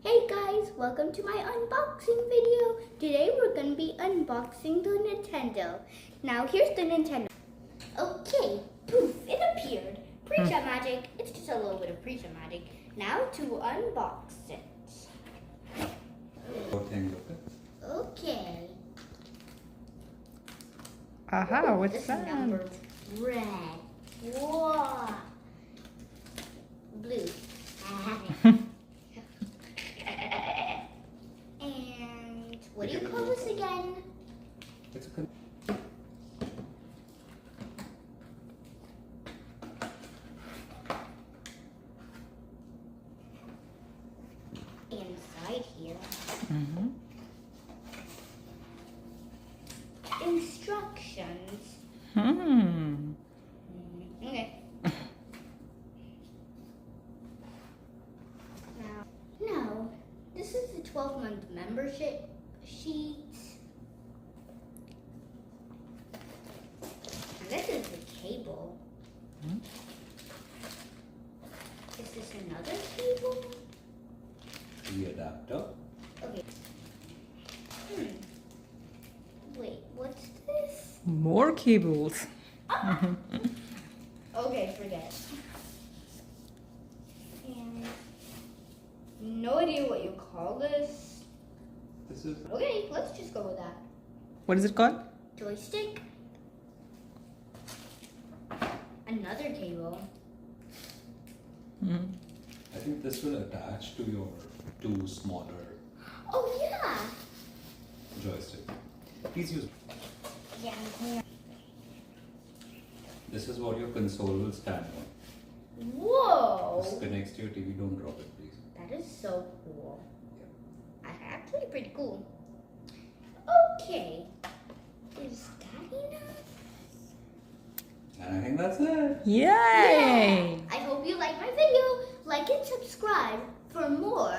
Hey guys, welcome to my unboxing video. Today we're going to be unboxing the Nintendo. Now here's the Nintendo. Okay, poof, it appeared. Preacher magic. It's just a little bit of preacher magic. Now to unbox it. Okay. Aha, what's this that? Number red. Whoa. Blue. And what do you call this again? It's Inside here. Mm-hmm. Instructions. Okay. Now, this is the 12-month membership sheet. And this is the cable. Is this another cable? the adapter. Okay. Wait, what's this? More cables. Okay, forget. And no idea what you call this. This is Okay, let's just go with that. What is it called? Joystick. Another cable. Mm-hmm. I think this will attach to your two smaller Oh yeah. joysticks. Please use. Yeah. This is what your console will stand on. Whoa. This connects to your TV. Don't drop it, please. That is so cool. That's actually pretty cool. Okay. Is that enough? And I think that's it. Yay! I hope you like my video. Like and subscribe for more